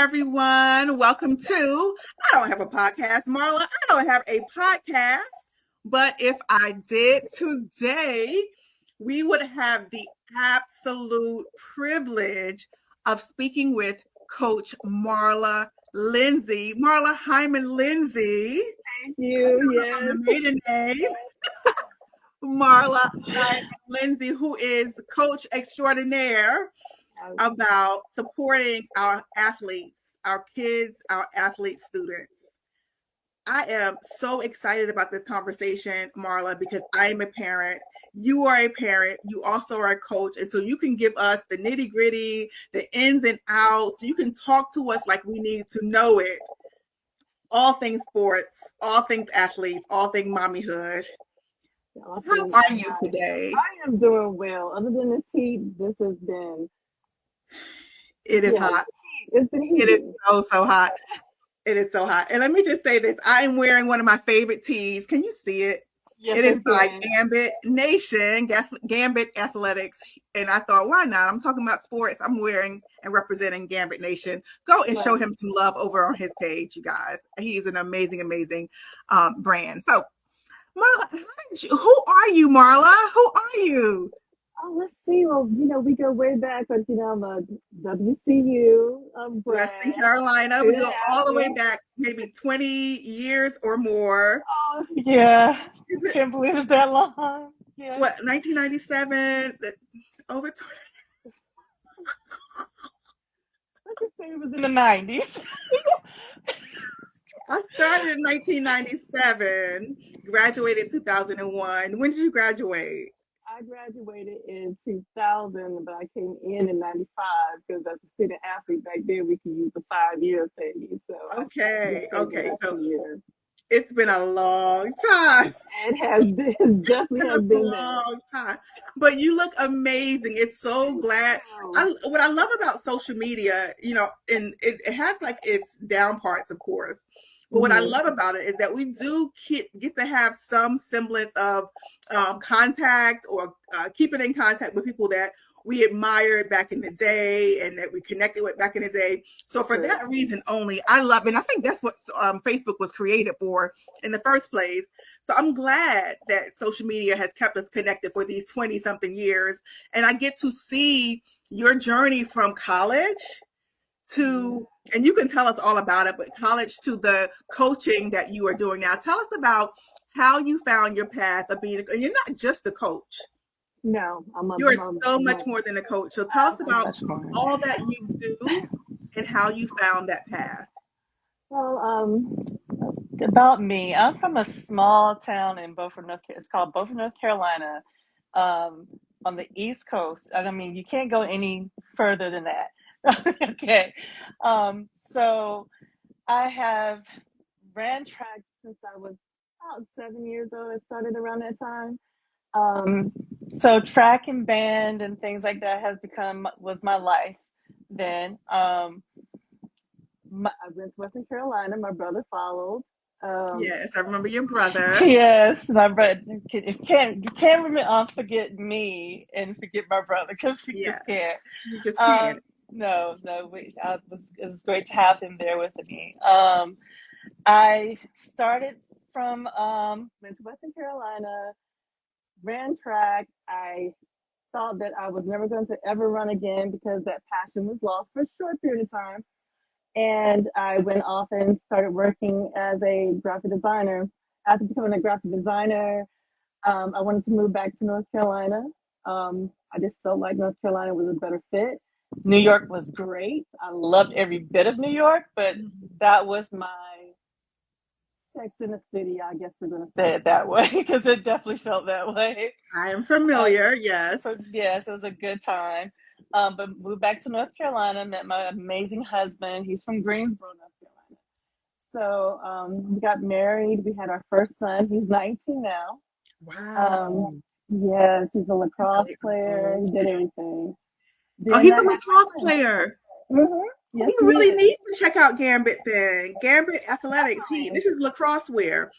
everyone. Welcome to I don't have a podcast, Marla. I don't have a podcast, but if I did today, we would have the absolute privilege of speaking with Coach Marla Lindsay. Marla Hyman Lindsay. Thank you. On the Yes. maiden name. Marla Hyman Lindsay, who is coach extraordinaire about supporting our athletes, our kids, our athlete students. I am so excited about this conversation, Marla, because I am a parent. You are a parent. You also are a coach. And so you can give us the nitty gritty, the ins and outs. You can talk to us like we need to know it. All things sports, all things athletes, all things mommyhood. How are you today? I am doing well. Other than this heat, this has been. It is hot. It's been heated. It is so hot. It is so hot. And let me just say this. I am wearing one of my favorite tees. Can you see it? Yes, it is by Gambit Nation, Gambit Athletics. And I thought, why not? I'm talking about sports. I'm wearing and representing Gambit Nation. Go and show him some love over on his page, you guys. He's an amazing brand. So, Marla, who are you, Marla? Who are you? Oh, let's see. Well, we go way back, but I'm a WCU Western Carolina. We go all the way back, maybe 20 years or more. Oh, yeah. Can't believe it's that long. Yeah. What, 1997? Over 20. Let's just say it was in the 90s. I started in 1997, graduated in 2001. When did you graduate? I graduated in 2000, but I came in 95 because as a student athlete back then, we could use the 5-year thing. So okay. So it's been a long time. It has been, definitely has been a long time. But you look amazing. It's so glad. What I love about social media, and it has like its down parts, of course. But what I love about it is that we do get to have some semblance of contact or keeping in contact with people that we admired back in the day and that we connected with back in the day. So for that reason only, I love it. And I think that's what Facebook was created for in the first place. So I'm glad that social media has kept us connected for these 20-something years. And I get to see your journey from college to, and you can tell us all about it, but college to the coaching that you are doing now. Tell us about how you found your path of being, and you're not just a coach. No, you're so much more than a coach. So tell us about all that you do and how you found that path. Well, about me, I'm from a small town in Beaufort, North Carolina. It's called Beaufort, North Carolina, on the East Coast. I mean, you can't go any further than that. Okay. So I have ran track since I was about 7 years old. I started around that time. So track and band and things like that was my life then. I went to Western Carolina. My brother followed. Yes, I remember your brother. Yes, my brother. You can't forget me and forget my brother because you just can't. You just can't. No. It was great to have him there with me. I started from went to Western Carolina, ran track. I thought that I was never going to ever run again because that passion was lost for a short period of time. And I went off and started working as a graphic designer. After becoming a graphic designer, I wanted to move back to North Carolina. I just felt like North Carolina was a better fit. New York was great. I loved every bit of New York, but that was my Sex in the City, I guess we're going to say it that way, because it definitely felt that way. I am familiar, yes. Yes, it was a good time. But moved back to North Carolina, met my amazing husband. He's from Greensboro, North Carolina. So we got married. We had our first son. He's 19 now. Wow. Yes, he's a lacrosse player. He did everything. He's a lacrosse player. Mm-hmm. Yes, he really needs to check out Gambit then. Gambit Athletics. This is lacrosse wear.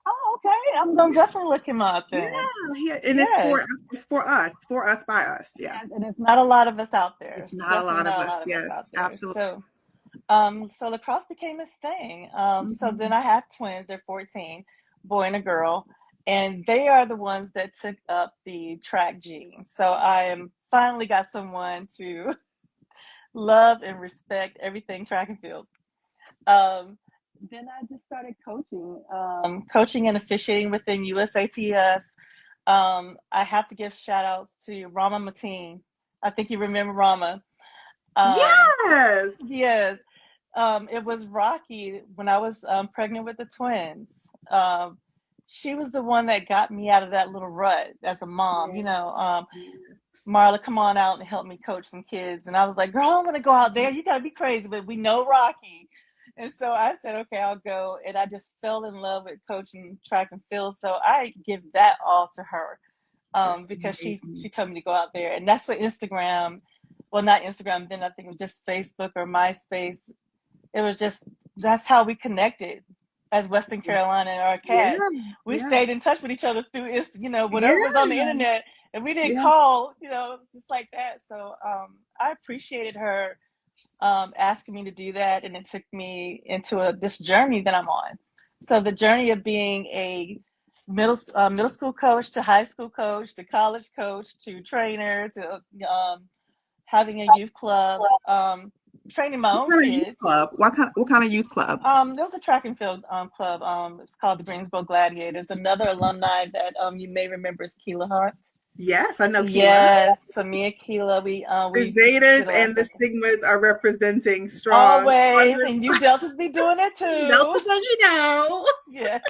Oh, okay. I'm gonna definitely look him up then. Yeah, and it's for us, by us. Yeah. Yes, and it's not a lot of us out there. It's not a lot of us. Yes, absolutely. So, So lacrosse became his thing. So then I have twins. They're 14, boy and a girl, and they are the ones that took up the track gene. So I am finally got someone to love and respect everything track and field. Um, then I just started coaching and officiating within USATF. I have to give shout outs to Rama Mateen. I think you remember Rama. Um, Yes. yes, it was Rocky when I was pregnant with the twins. She was the one that got me out of that little rut as a mom. Yeah. Marla, come on out and help me coach some kids. And I was like, girl, I want to go out there. You got to be crazy, but we know Rocky. And so I said, okay, I'll go. And I just fell in love with coaching track and field. So I give that all to her That's because she amazing. told me to go out there. And that's what Instagram, well, not Instagram, then I think it was just Facebook or MySpace. It was just, that's how we connected as Western Carolina and our Yeah. cats. We Yeah. stayed in touch with each other through, whatever was on the Yeah. internet, and we didn't Yeah. call, it was just like that. So I appreciated her asking me to do that, and it took me into this journey that I'm on. So the journey of being a middle school coach to high school coach to college coach to trainer to having a youth club, training my What own kind of youth kids. club? What kind of youth club? There was a track and field club. It's called the Greensboro Gladiators. Another alumni that you may remember is Keela Hunt. Yes, I know Keela. Yes, so me and Keela, The we Zetas did a lot of and the stuff. Sigmas are representing strong on Always, this. and you Deltas be doing it Delta, too. as you know. Yes.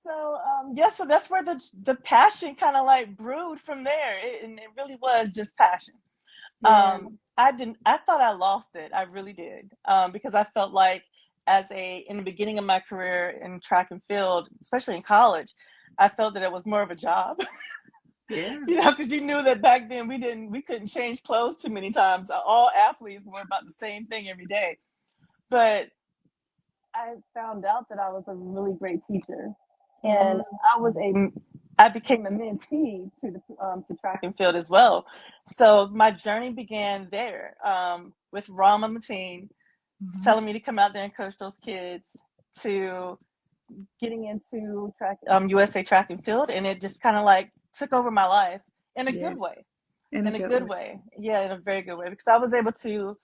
So yeah, so that's where the passion kind of like brewed from there, and it really was just passion. Yeah. I thought I lost it. I really did. Because I felt like in the beginning of my career in track and field, especially in college, I felt that it was more of a job. Yeah. Because you knew that back then we couldn't change clothes too many times. All athletes were about the same thing every day. But I found out that I was a really great teacher, and Mm, I became a mentee to track and field as well. So my journey began there with Rama Mateen mhm. telling me to come out there and coach those kids to getting into USA track and field, and it just kind of like took over my life in a Yeah. good way. In a In a good good way. way, yeah, in a very good way, because I was able to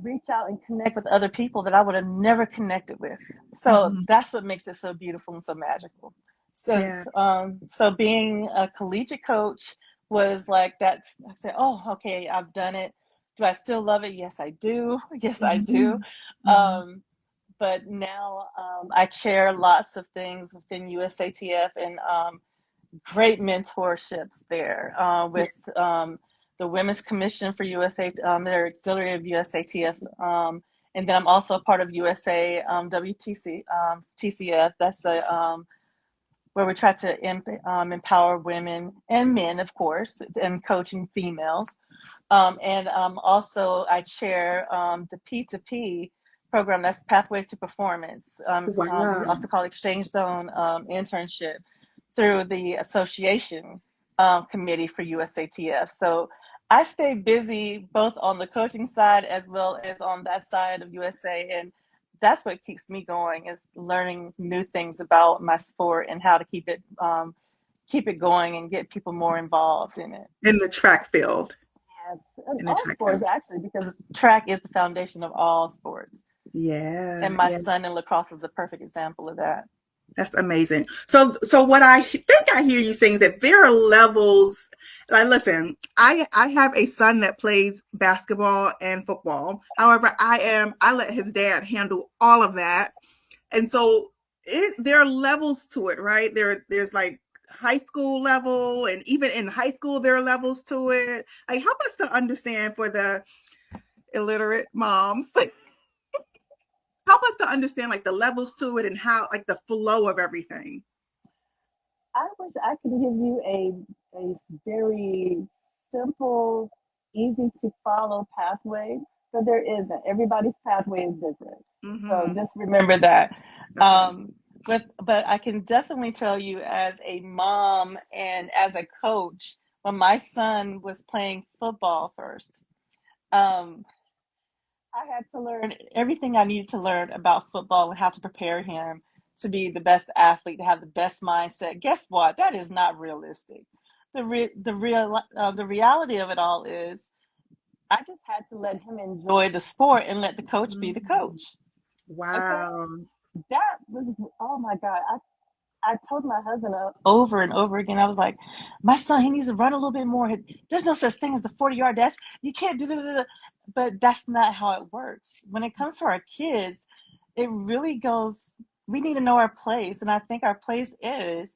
reach out and connect with other people that I would have never connected with. So Mhm. that's what makes it so beautiful and so magical. So, Yeah. so being a collegiate coach was like that's. I said, oh, okay, I've done it. Do I still love it? Yes, I do. Yes, I do. Mhm. Mhm. Um, but now I chair lots of things within USATF and great mentorships there Yeah. with the Women's Commission for USA, their auxiliary of USATF. And then I'm also a part of USA WTC, TCF. That's where we try to empower women and men, of course, and coaching females. And also, I chair the P2P program, that's Pathways to Performance. We Wow. also call Exchange Zone internship through the association committee for USATF. So I stay busy both on the coaching side as well as on that side of USA. And that's what keeps me going is learning new things about my sport and how to keep it going and get people more involved in it. In the track field. Yes, and In the all track sports field. actually, because track is the foundation of all sports. And Yeah. my Yeah. son in lacrosse is a perfect example of that. That's amazing. So what I think I hear you saying is that there are levels. Like, listen, I have a son that plays basketball and football. However, I let his dad handle all of that, and so there are levels to it, right? There's like high school level, and even in high school there are levels to it. Like, help us to understand for the illiterate moms. Help us to understand like the levels to it and how like the flow of everything. I wish I could give you a very simple, easy to follow pathway, but there isn't. Everybody's pathway is different. So Mm-hmm. just remember that. Okay. Um, but I can definitely tell you as a mom and as a coach, when my son was playing football first, Um, I had to learn everything I needed to learn about football and how to prepare him to be the best athlete, to have the best mindset. Guess what? That is not realistic. The reality of it all is I just had to let him enjoy the sport and let the coach be the Mhm. coach. Okay, Wow. that was, oh my God. I told my husband over and over again, I was like, my son, he needs to run a little bit more. There's no such thing as the 40-yard dash. You can't do that. But that's not how it works. When it comes to our kids, it really goes, we need to know our place. And I think our place is,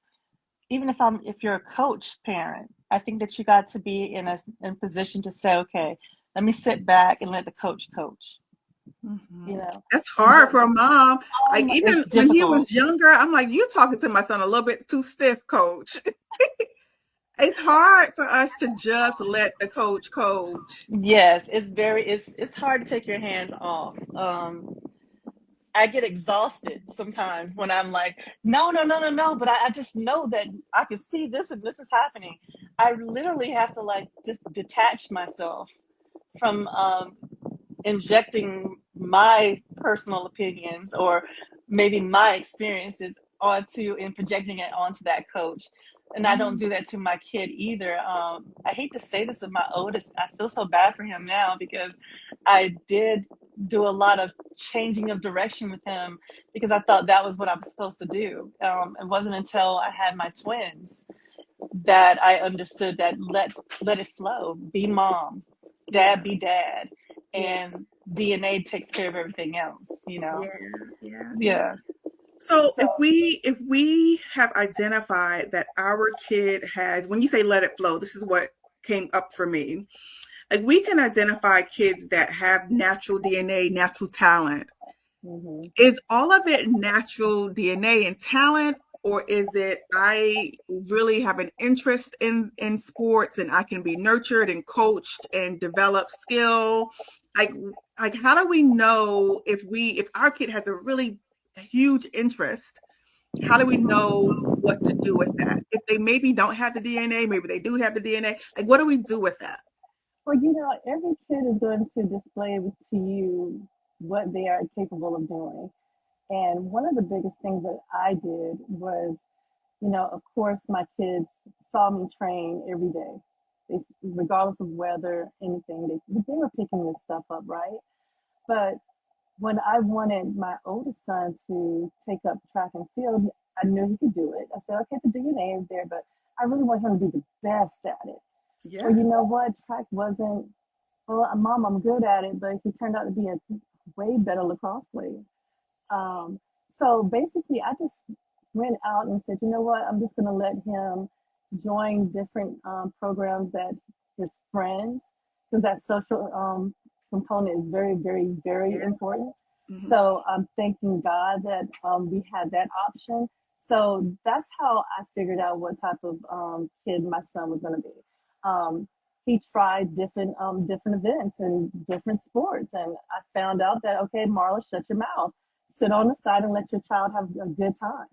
even if you're a coach parent, I think that you got to be in a position to say, okay, let me sit back and let the coach coach, you Mhm. know, That's and hard for a mom. Like it's even when he difficult. was younger, I'm like, you talking to my son a little bit too stiff, coach. It's hard for us to just let the coach coach. Yes, it's hard to take your hands off. I get exhausted sometimes when I'm like, no, no, no, no, no, but I just know that I can see this and this is happening. I literally have to like just detach myself from injecting my personal opinions or maybe my experiences onto and projecting it onto that coach. And I don't Mhm. do that to my kid either. I hate to say this with my oldest. I feel so bad for him now because I did do a lot of changing of direction with him because I thought that was what I was supposed to do. It wasn't until I had my twins that I understood that let it flow. Be mom, dad Yeah, be dad, yeah, and DNA takes care of everything else. yeah, yeah, yeah. Yeah. So So if we have identified that our kid has, when you say let it flow, this is what came up for me. Like we can identify kids that have natural DNA, natural talent. mhm. Is all of it natural DNA and talent, or is it I really have an interest in sports and I can be nurtured and coached and develop skill? Like like how do we know if our kid has a really huge interest? How do we know what to do with that? If they maybe don't have the DNA, maybe they do have the DNA. Like what do we do with that? Well, every kid is going to display to you what they are capable of doing. And one of the biggest things that I did was, of course, my kids saw me train every day. Regardless of weather, anything, they were picking this stuff up, right? But when I wanted my oldest son to take up track and field, I knew he could do it. I said, okay, the DNA is there, but I really want him to be the best at it. Well, Yeah. you know what? Track wasn't, well, mom, I'm good at it, but he turned out to be a way better lacrosse player. Um, so basically, I just went out and said, you know what? I'm just going to let him join different programs that his friends, because that social component is very, very, very Yeah. important. Hmm. So I'm thanking God that we had that option. So that's how I figured out what type of kid my son was going to be. Um, he tried different events and different sports, and I found out that okay, Marla, shut your mouth, sit on the side, and let your child have a good time.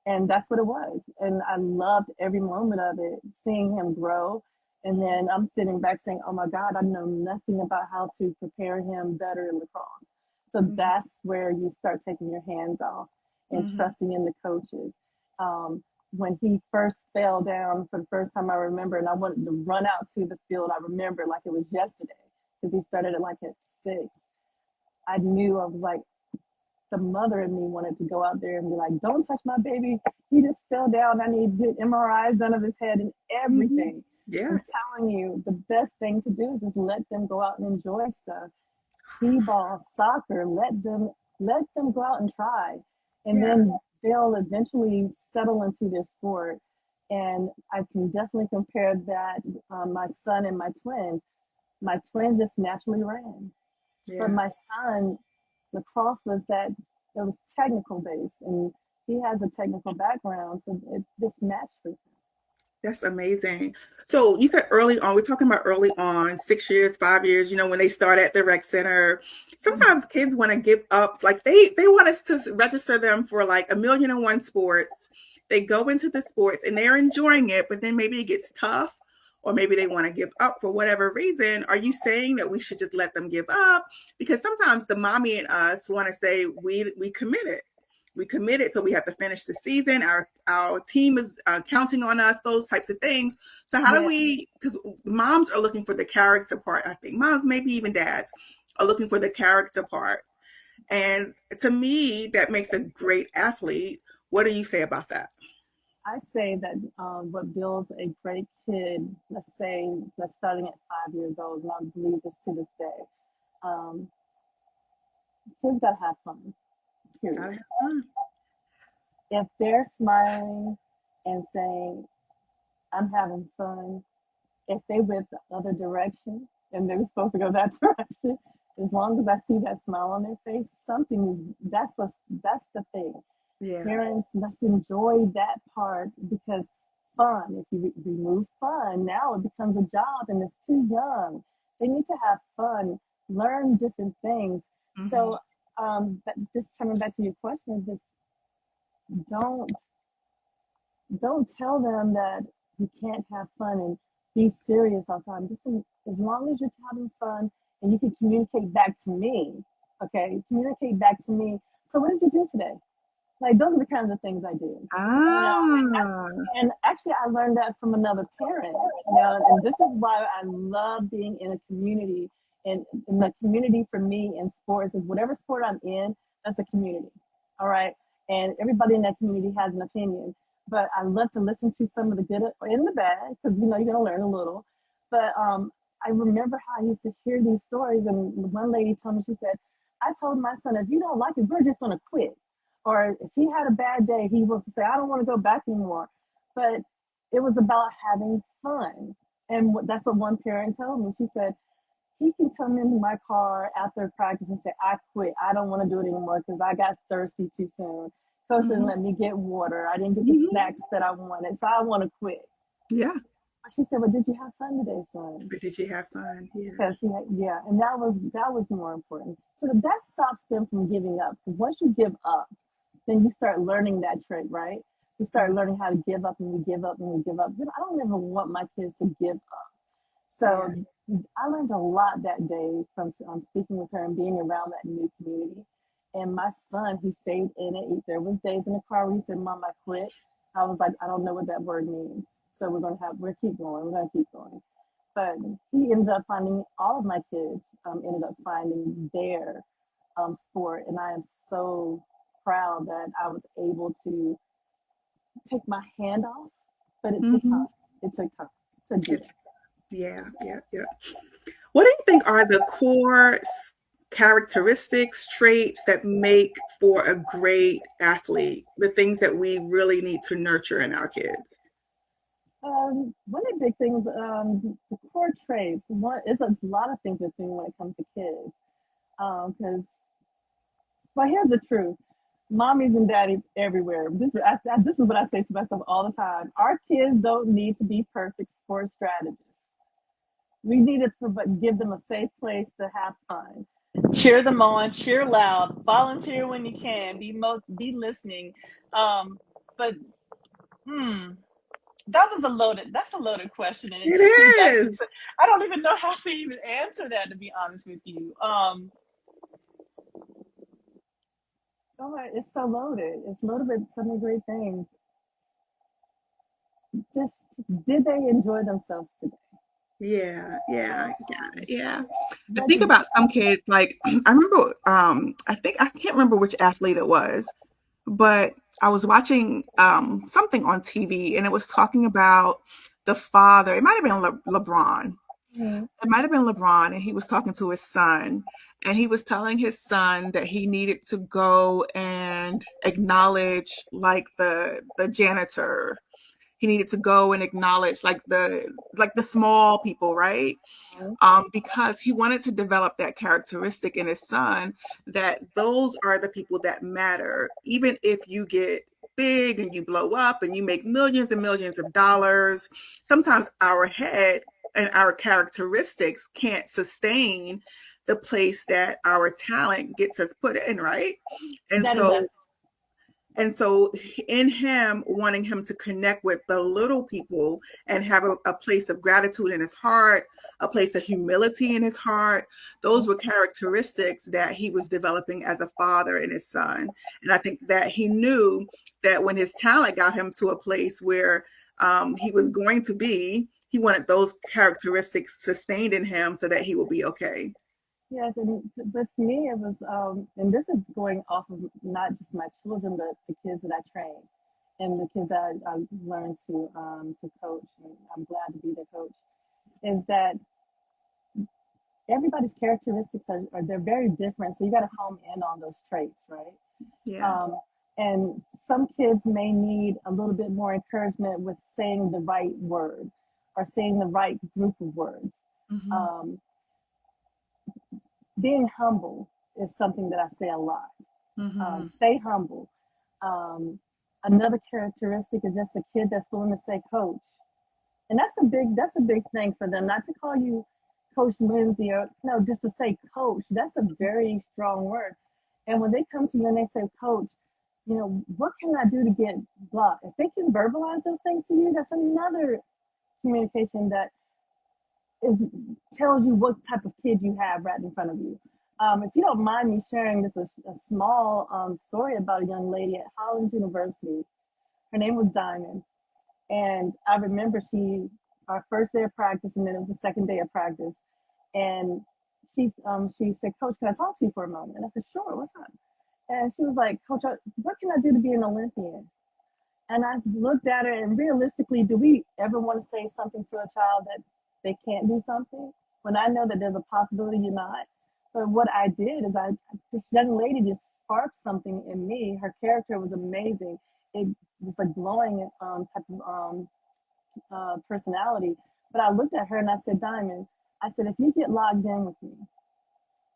And that's what it was. And I loved every moment of it, seeing him grow. And then I'm sitting back saying, oh my God, I know nothing about how to prepare him better in lacrosse. So Hmm. that's where you start taking your hands off and Hmm. trusting in the coaches. Um, when he first fell down for the first time, I remember, and I wanted to run out to the field. I remember like it was yesterday because he started at 6. I knew I was like, the mother in me wanted to go out there and be like, don't touch my baby. He just fell down. I need good MRIs done of his head and Hmm. everything. Yeah. I'm telling you, the best thing to do is just let them go out and enjoy stuff. T-ball, soccer, let them go out and try. And Yeah. then they'll eventually settle into their sport. And I can definitely compare that my son and my twins. My twin just naturally ran. But Yeah. my son, lacrosse was that it was technical based, and he has a technical background, so it just matched with him. That's amazing. So you said early on, we're talking about early on, 6 years, 5 years, when they start at the rec center. Sometimes kids want to give up, like they want us to register them for like 1,000,001 sports. They go into the sports and they're enjoying it, but then maybe it gets tough or maybe they want to give up for whatever reason, are you saying that we should just let them give up? Because sometimes the mommy in us want to say we committed. We committed, so we have to finish the season. Our team is counting on us, those types of things. So how do we, because moms are looking for the character part, I think. Moms, maybe even dads, are looking for the character part. And to me, that makes a great athlete. What do you say about that? I say that what builds a great kid, let's say, let's starting at 5 years old, and I believe this to this day, um, kids gotta have fun. Period. Gotta have fun. If they're smiling and saying, "I'm having fun," if they went the other direction and they were supposed to go that direction, as long as I see that smile on their face, something is that's the thing. Yeah. Parents, let's enjoy that part, because fun, if you remove fun, now it becomes a job and it's too young. They need to have fun, learn different things. Mm-hmm. So, but just coming back to your question, is this: don't don't tell them that you can't have fun and be serious all the time. Listen, as long as you're having fun and you can communicate back to me, okay? Communicate back to me. So what did you do today? Like, those are the kinds of things I do. And actually, I learned that from another parent. And this is why I love being in a community. And the community for me in sports is whatever sport I'm in, that's a community. All right. And everybody in that community has an opinion. But I love to listen to some of the good and the bad, because you're going to learn a little. But I remember how I used to hear these stories. And one lady told me, she said, "I told my son, if you don't like it, we're just going to quit." Or if he had a bad day, he was to say, "I don't want to go back anymore." But it was about having fun. And that's what one parent told me. She said, "He can come into my car after practice and say, 'I quit. I don't want to do it anymore because I got thirsty too soon. Coach didn't let me get water. I didn't get the snacks that I wanted, so I want to quit.'" Yeah. But she said, "Well, did you have fun today, son?" But did you have fun? Yeah. Because and that was more important. So that stops them from giving up. Because once you give up, then you start learning that trait, right? You start learning how to give up, and we give up, and we give up. I don't ever want my kids to give up. So I learned a lot that day from speaking with her and being around that new community. And my son, he stayed in it. There was days in the car where he said, "Mom, I quit." I was like, "I don't know what that word means. So we'll keep going. We're going to keep going." But he ended up finding, all of my kids ended up finding their sport. And I am so proud that I was able to take my hand off, but it took time. It took time to do it. Yeah. What do you think are the core characteristics, traits that make for a great athlete? The things that we really need to nurture in our kids? One of the big things, the core traits. One is a lot of things with me when it comes to kids, because well, here's the truth: mommies and daddies everywhere. This is what I say to myself all the time. Our kids don't need to be perfect sports strategists. We need to give them a safe place to have fun. Cheer them on, cheer loud, volunteer when you can, be listening. But that's a loaded question, and It is. I don't even know how to even answer that, to be honest with you. It's so loaded. It's loaded with so many great things. Just, did they enjoy themselves today? Yeah. I think about some kids, like I remember, I can't remember which athlete it was, but I was watching something on TV, and it was talking about the father. It might have been LeBron. It might have been LeBron, and he was talking to his son, and he was telling his son that he needed to go and acknowledge like the janitor. He needed to go and acknowledge like the small people, right? Because he wanted to develop that characteristic in his son, that those are the people that matter. Even if you get big and you blow up and you make millions and millions of dollars, sometimes our head and our characteristics can't sustain the place that our talent gets us put in, right? And And so in him wanting him to connect with the little people and have a place of gratitude in his heart, a place of humility in his heart, those were characteristics that he was developing as a father in his son. And I think that he knew that when his talent got him to a place where he was going to be, he wanted those characteristics sustained in him so that he will be okay. Yes, and with me, it was, and this is going off of not just my children, but the kids that I train and the kids that I learned to coach. And I'm glad to be their coach. Is that everybody's characteristics are they're very different, so you got to home in on those traits, right? Yeah. And some kids may need a little bit more encouragement with saying the right word or saying the right group of words. Mm-hmm. Being humble is something that I say a lot. Mm-hmm. Stay humble. Another characteristic is just a kid that's willing to say coach. And that's a big thing for them, not to call you Coach Lindsay or no, just to say coach. That's a very strong word. And when they come to you and they say coach, you know, what can I do to get blocked? If they can verbalize those things to you, that's another communication that tells you what type of kid you have right in front of you. If you don't mind me sharing just a small story about a young lady at Hollins University. Her name was Diamond. And I remember our first day of practice, and then it was the second day of practice. And she said, Coach, can I talk to you for a moment? And I said, sure, what's up? And she was like, Coach, what can I do to be an Olympian? And I looked at her, and realistically, do we ever want to say something to a child that they can't do something? When I know that there's a possibility you're not. But what I did is this young lady just sparked something in me. Her character was amazing. It was a glowing type of personality. But I looked at her and I said, Diamond, I said, if you get logged in with me,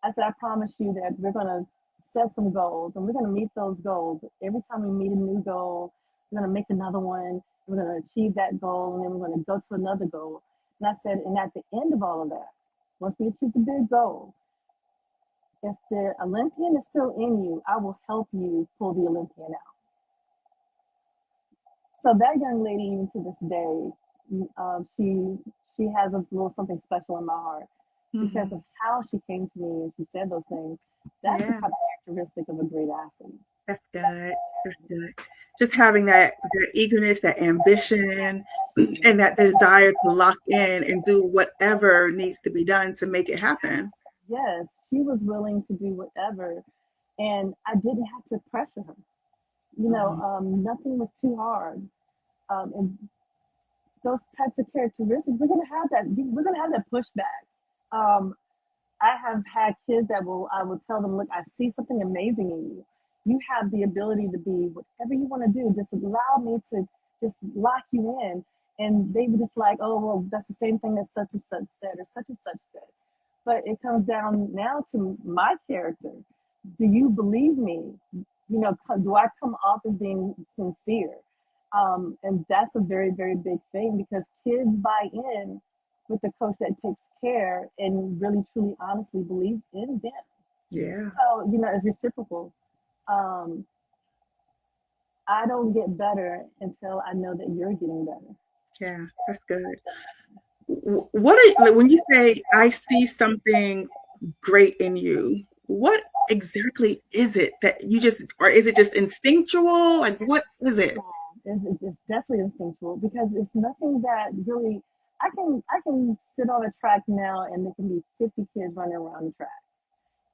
I said, I promise you that we're going to set some goals and we're going to meet those goals. Every time we meet a new goal, we're going to make another one. We're going to achieve that goal, and then we're going to go to another goal. And I said, and at the end of all of that, once we achieve the big goal, if the Olympian is still in you, I will help you pull the Olympian out. So that young lady, even to this day, she has a little something special in my heart because of how she came to me and she said those things. That's the type of characteristic of a great athlete. That's good. That's good. Just having that eagerness, that ambition, and that desire to lock in and do whatever needs to be done to make it happen. Yes, she was willing to do whatever, and I didn't have to pressure her. You know, nothing was too hard. And those types of characteristics, we're gonna have that. We're gonna have that pushback. I have had kids that I will tell them, look, I see something amazing in you. You have the ability to be whatever you want to do. Just allow me to just lock you in. And they were just like, oh, well, that's the same thing that such and such said or such and such said. But it comes down now to my character. Do you believe me? You know, do I come off as being sincere? And that's a very, very big thing because kids buy in with the coach that takes care and really, truly, honestly believes in them. Yeah. So, you know, it's reciprocal. I don't get better until I know that you're getting better. Yeah, that's good. When you say I see something great in you, what exactly is it that you or is it just instinctual? Like, what is it? It's definitely instinctual because it's nothing that really. I can sit on a track now and there can be 50 kids running around the track,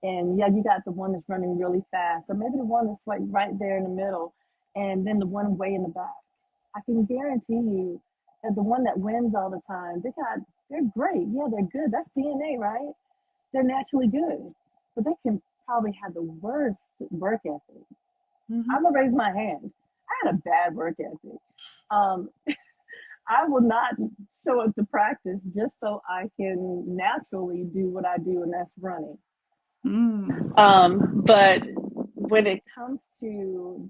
and yeah, you got the one that's running really fast, or maybe the one that's like right there in the middle, and then the one way in the back. I can guarantee you that the one that wins all the time, they're great. Yeah, they're good. That's DNA, right? They're naturally good, but they can probably have the worst work ethic. I'm gonna raise my hand. I had a bad work ethic. I will not show up to practice just so I can naturally do what I do, and that's running. But when it comes to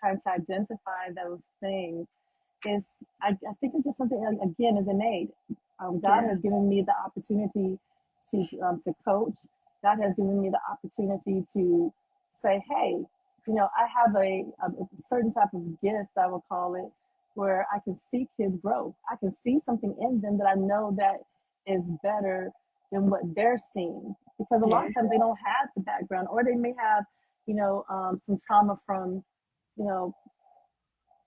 trying to identify those things, I think it's just something again is innate. God has given me the opportunity to coach. God has given me the opportunity to say, hey, I have a certain type of gift, I will call it, where I can see kids grow. I can see something in them that I know that is better than what they're seeing. Because a lot Yeah. of times they don't have the background, or they may have, some trauma from, you know,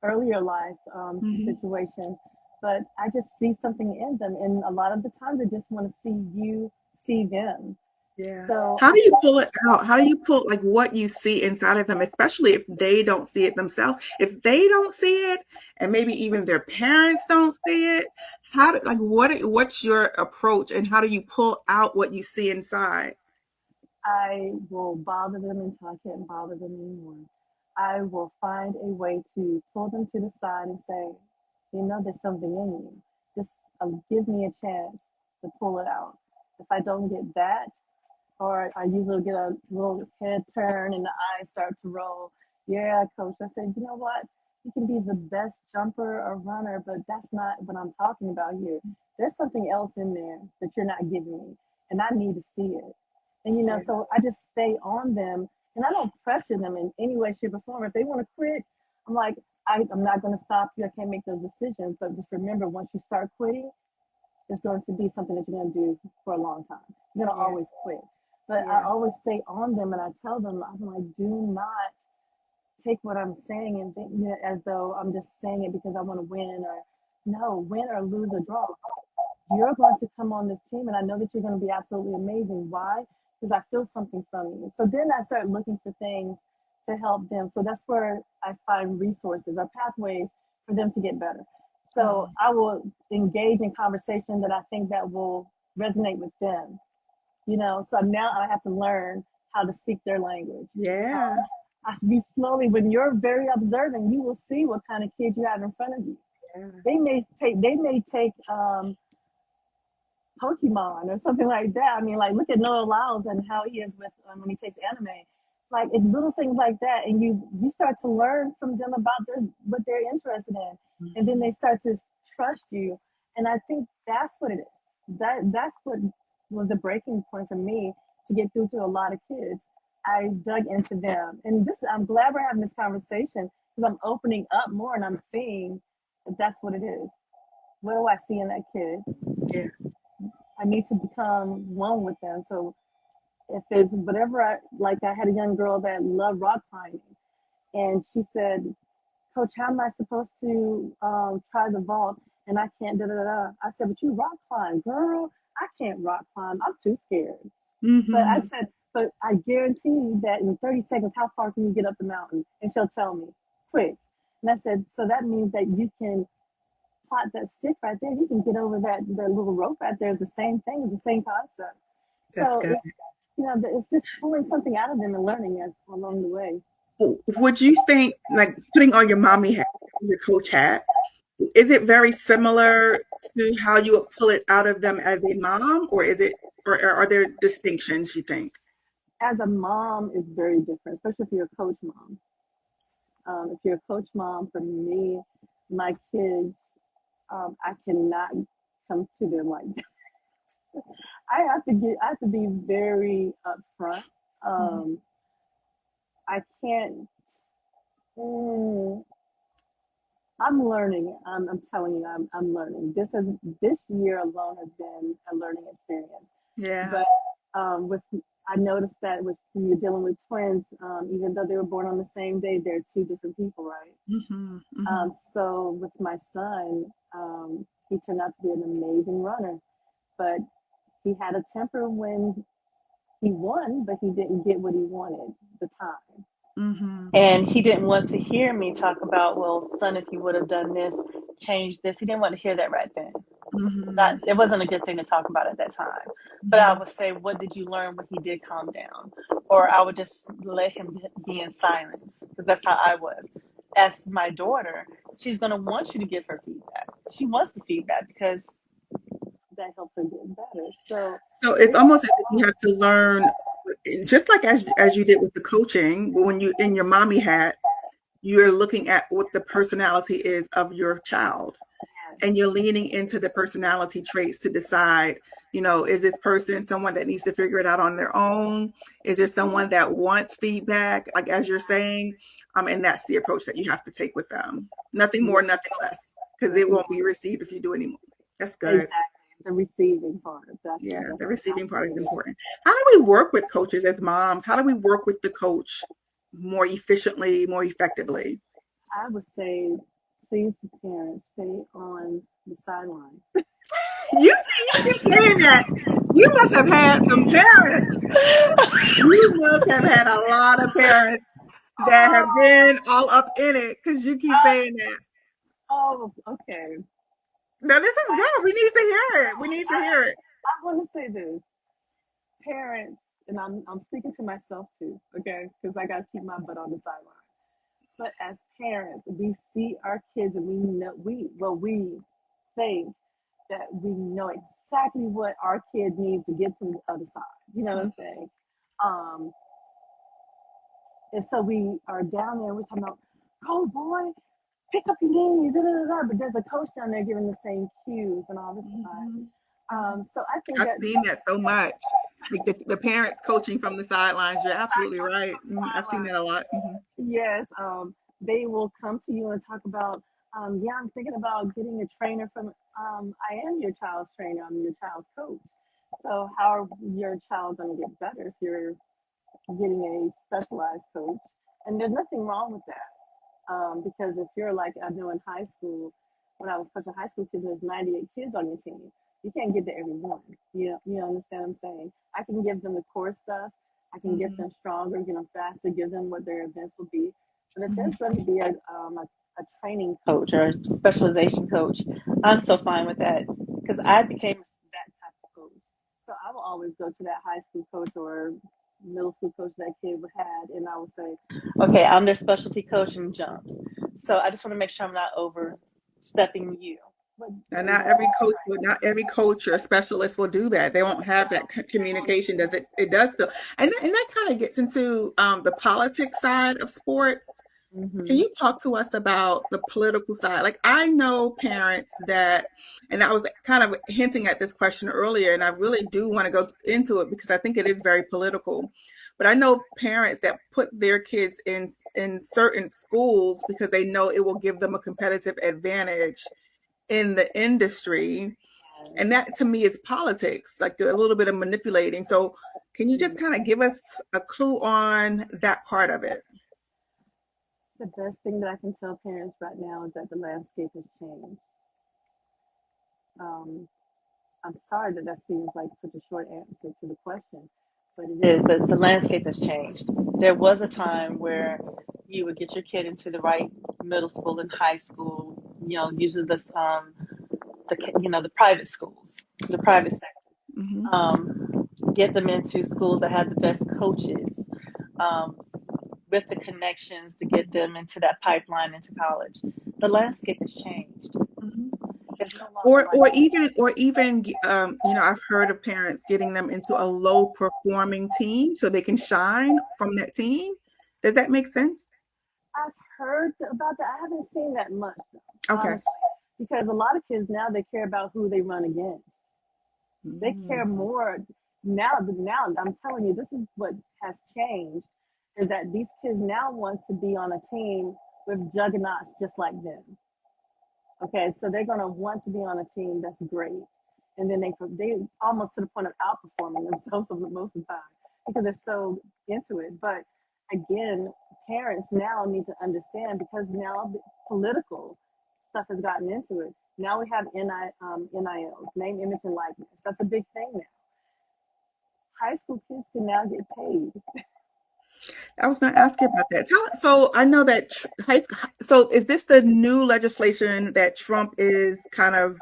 earlier life Hmm. situations. But I just see something in them, and a lot of the time they just want to see you see them. Yeah. So How do you pull it out? How do you pull like what you see inside of them, especially if they don't see it themselves? If they don't see it, and maybe even their parents don't see it, what's your approach and how do you pull out what you see inside? I will bother them until I can't bother them anymore. I will find a way to pull them to the side and say, there's something in you. Just give me a chance to pull it out. If I don't get that, or I usually get a little head turn and the eyes start to roll. Yeah, coach. I said, you know what? You can be the best jumper or runner, but that's not what I'm talking about here. There's something else in there that you're not giving me, and I need to see it. And Yeah. so I just stay on them, and I don't pressure them in any way, shape, or form. If they want to quit, I'm like, I'm not going to stop you. I can't make those decisions, but just remember, once you start quitting, it's going to be something that you're going to do for a long time. You're going to Yeah. always quit. But I Yeah. always stay on them, and I tell them, I'm like, do not take what I'm saying and think as though I'm just saying it because I want to win, or no, win or lose or draw. You're going to come on this team, and I know that you're going to be absolutely amazing. Why? Because I feel something from you. So then I start looking for things to help them. So that's where I find resources or pathways for them to get better. So Mhm. I will engage in conversation that I think that will resonate with them. So now I have to learn how to speak their language. Yeah. I be slowly, when you're very observant, you will see what kind of kids you have in front of you. Yeah. They may take Pokemon or something like that. I mean, like look at Noah Lyles and how he is with when he takes anime. Like it's little things like that, and you start to learn from them about what they're interested in, and then Mhm. they start to trust you. And I think that's what it is. That's what was the breaking point for me to get through to a lot of kids. I dug into them, and I'm glad we're having this conversation because I'm opening up more and I'm seeing that that's what it is. What do I see in that kid? Yeah. I need to become one with them. So if there's whatever I had a young girl that loved rock climbing, and she said, "Coach, how am I supposed to try the vault? And I can't da da da." I said, "But you rock climb, girl. I can't rock climb. I'm too scared." But I Mhm. said, "But I guarantee you that in 30 seconds, how far can you get up the mountain?" And she'll tell me, "Quick." And I said, "So that means that you can plot that stick right there. You can get over that little rope right there. Is the same thing. It's the same concept." That's So good. it's just pulling something out of them and learning as along the way. Would you think like putting on your mommy hat, your coach hat, is it very similar to how you would pull it out of them as a mom, or or are there distinctions you think? As a mom, is very different, especially if you're a coach mom. If you're a coach mom, for me, my kids, I cannot come to them like that. I have to be very upfront. Mhm. Um, I can't. Mm, I'm learning. I'm telling you, I'm learning. This year alone has been a learning experience. Yeah. But with I noticed that when you're dealing with twins, even though they were born on the same day, they're two different people, right? Mhm. Mhm. So with my son, he turned out to be an amazing runner, but he had a temper when he won, but he didn't get what he wanted the time. Mhm. And he didn't want to hear me talk about, well, son, if you would have done this, change this. He didn't want to hear that right then. Mhm. It wasn't a good thing to talk about at that time. But I Mhm. would say, what did you learn when he did calm down? Or I would just let him be in silence because that's how I was. As my daughter, she's going to want you to give her feedback. She wants the feedback because That helps her get better. So So it's it's almost as if you have to learn, just like as you did with the coaching, but when you in your mommy hat, you're looking at what the personality is of your child, and you're leaning into the personality traits to decide. Is this person someone that needs to figure it out on their own? Is there someone that wants feedback, like as you're saying? And that's the approach that you have to take with them. Nothing more, nothing less, because it won't be received if you do anymore. That's good. Exactly. The receiving part. Yeah, the receiving part is important. How do we work with coaches as moms? How do we work with the coach more efficiently, more effectively? I would say, please, parents, stay on the sideline. You keep saying that. You must have had some parents. You must have had a lot of parents that have been all up in it because you keep saying that. Oh, okay. Now, this is good. We need to hear it. We need to hear it. I want to say this. Parents, and I'm speaking to myself too, okay? Because I got to keep my butt on the sideline. But as parents, we see our kids and we think that we know exactly what our kid needs to get to the other side. You know what I'm saying? And so we are down there, we're talking about, oh boy, pick up your knees, but there's a coach down there giving the same cues and all this stuff. So I think I've seen that so much. Like the parents coaching from the sidelines. You're absolutely right. I've seen that a lot. Yes, they will come to you and talk about, yeah, I'm thinking about getting a trainer from, I am your child's trainer, I'm your child's coach. So how are your child going to get better if you're getting a specialized coach? And there's nothing wrong with that. Because if you're like, I know in high school, when I was coaching high school kids, there's 98 kids on your team. You can't get to every one. You understand what I'm saying? I can give them the core stuff. I can get them stronger, get them faster, give them what their events will be. But if there's going to be a training coach or a specialization coach, I'm so fine with that because I became that type of coach. So I will always go to that high school coach or middle school coach that kid had, and I would say, okay, I'm their specialty coach in jumps. So I just want to make sure I'm not overstepping you. And not every coach or specialist will do that. They won't have that communication. It does feel, and that kind of gets into the politics side of sports. Can you talk to us about the political side? Like, I know parents that, and I was kind of hinting at this question earlier, and I really do want to go into it because I think it is very political. But I know parents that put their kids in certain schools because they know it will give them a competitive advantage in the industry. And that to me is politics, like a little bit of manipulating. So can you just kind of give us a clue on that part of it? The best thing that I can tell parents right now is that the landscape has changed. I'm sorry that seems like such a short answer to the question, but it is. The landscape has changed. There was a time where you would get your kid into the right middle school and high school, using the private schools, the private sector. Get them into schools that have the best coaches, with the connections to get them into that pipeline into college. The landscape has changed. Or even I've heard of parents getting them into a low performing team so they can shine from that team. Does that make sense? I've heard about that. I haven't seen that much though. Okay. Honestly, because a lot of kids now, they care about who they run against. They care more now. I'm telling you, this is what has changed, is that these kids now want to be on a team with juggernauts just like them. Okay, so they're going to want to be on a team that's great. And then they almost to the point of outperforming themselves most of the time because they're so into it. But again, parents now need to understand, because now the political stuff has gotten into it. Now we have NILs, name, image, and likeness. That's a big thing now. High school kids can now get paid. I was going to ask you about that. So I know that so is this the new legislation that Trump is kind of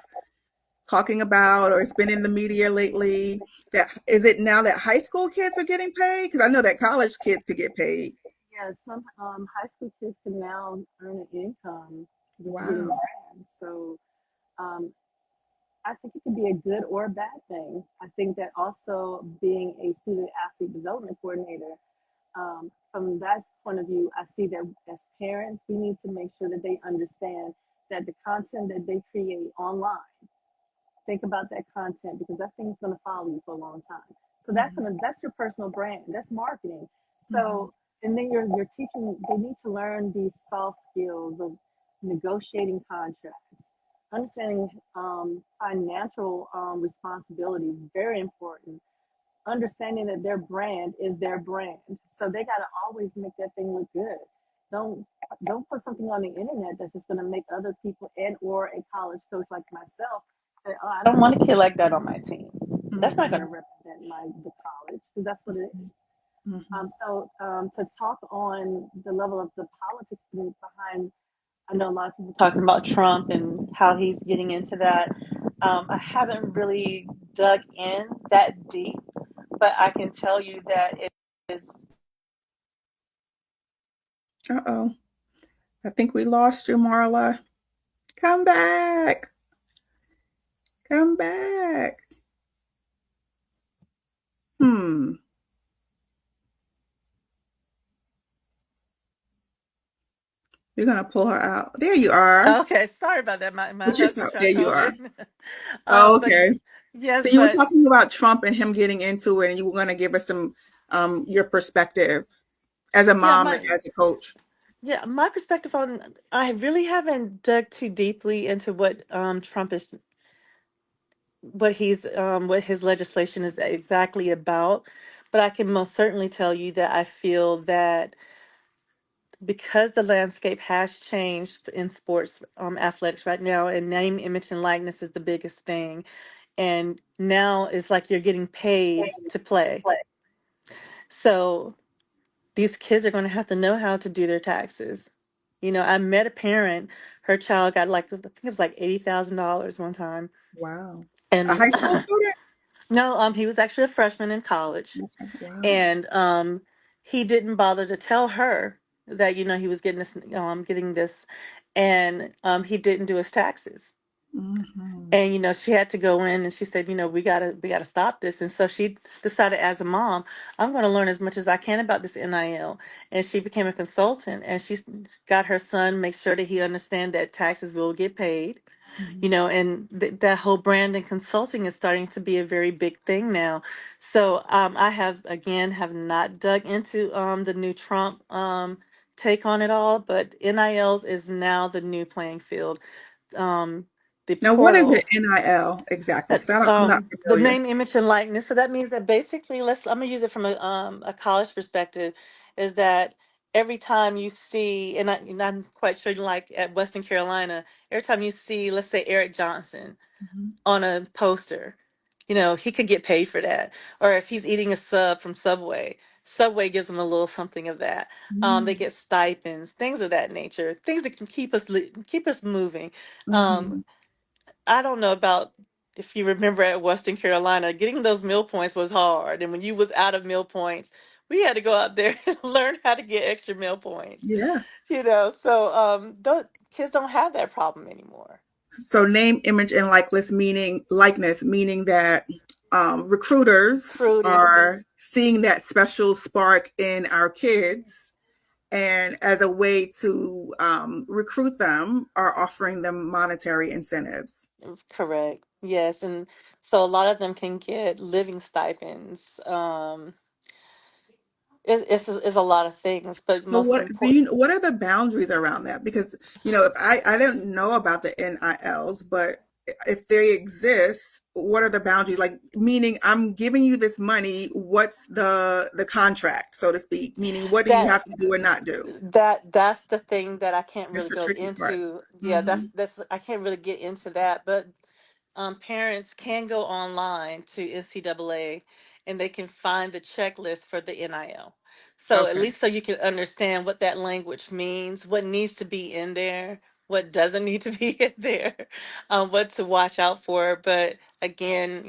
talking about, or it's been in the media lately? That is it now that high school kids are getting paid? Because I know that college kids could get paid. Yeah, some high school kids can now earn an income. Wow. So I think it could be a good or a bad thing. I think that also being a student athlete development coordinator, from that point of view, I see that as parents, we need to make sure that they understand that the content that they create online think about that content because that thing's going to follow you for a long time. So Mhm. that's your personal brand. That's marketing. Mhm. So and then you're teaching. They need to learn these soft skills of negotiating contracts, understanding financial responsibility. Very important. Understanding that their brand is their brand. So they got to always make that thing look good. Don't don't put something on the internet that's just going to make other people and or a college coach like myself say, "Oh, I don't want a kid like that on my team. That's not going to Mhm. represent the college because that's what it is." Mhm. To talk on the level of the politics behind, I know a lot of people talking about Trump and how he's getting into that. I haven't really dug in that deep, but I can tell you that it is. Uh-oh. I think we lost you, Marla. Come back. Come back. Hmm. You're gonna pull her out. There you are. Okay, sorry about that. My But you're husband so tried there to you call are. in. Oh, But okay. yes, So you were but talking about Trump and him getting into it, and you were gonna give us some your perspective as a yeah, mom and as a coach. my perspective on I really haven't dug too deeply into what his legislation is exactly about, but I can most certainly tell you that I feel that because the landscape has changed in sports athletics right now, and name, image, and likeness is the biggest thing, and now it's like you're getting paid to play. So these kids are going to have to know how to do their taxes. I met a parent, her child got like, I think it was like $80,000 one time. Wow. A And high school student? no, he was actually a freshman in college. Okay. Wow. And he didn't bother to tell her that, he was getting this, and he didn't do his taxes. Hmm. And she had to go in and she said, we gotta stop this. And so she decided, as a mom, I'm going to learn as much as I can about this NIL. And she became a consultant, and she got her son make sure that he understand that taxes will get paid. Hmm. And that whole brand and consulting is starting to be a very big thing now. So I have not dug into the new Trump take on it all, but NILs is now the new playing field. Um, the Now, what is the portal, NIL exactly? Because I'm not the familiar. name, image, and likeness. So that means that basically, I'm gonna use it from a college perspective, is that every time you see, and I'm quite sure, like at Western Carolina, every time you see, let's say, Eric Johnson Mhm. on a poster, he could get paid for that. Or if he's eating a sub from Subway, Subway gives him a little something of that. They Mm. get stipends, things of that nature, things that can keep us moving. Um, Mhm. I don't know about if you remember at Western Carolina, getting those meal points was hard. And when you was out of meal points, we had to go out there and learn how to get extra meal points. Yeah. So those kids don't have that problem anymore. So name, image, and likeness, meaning that recruiters Recruiting, are seeing that special spark in our kids, and as a way to recruit them, are offering them monetary incentives. correct. Yes, and so a lot of them can get living stipends. It's a lot of things, but So most what do important, you? What are the boundaries around that? Because if I don't know about the NILs, but if they exist, what are the boundaries? Like, meaning I'm giving you this money. What's the contract, so to speak? Meaning, what do you that have to do or not do? that's the thing that I can't That's really the go tricky part. into. Yeah, Hmm. that's I can't really get into that, but parents can go online to NCAA and they can find the checklist for the NIL. So at Okay. least so you can understand what that language means, what needs to be in there, what doesn't need to be in there, what to watch out for. But again,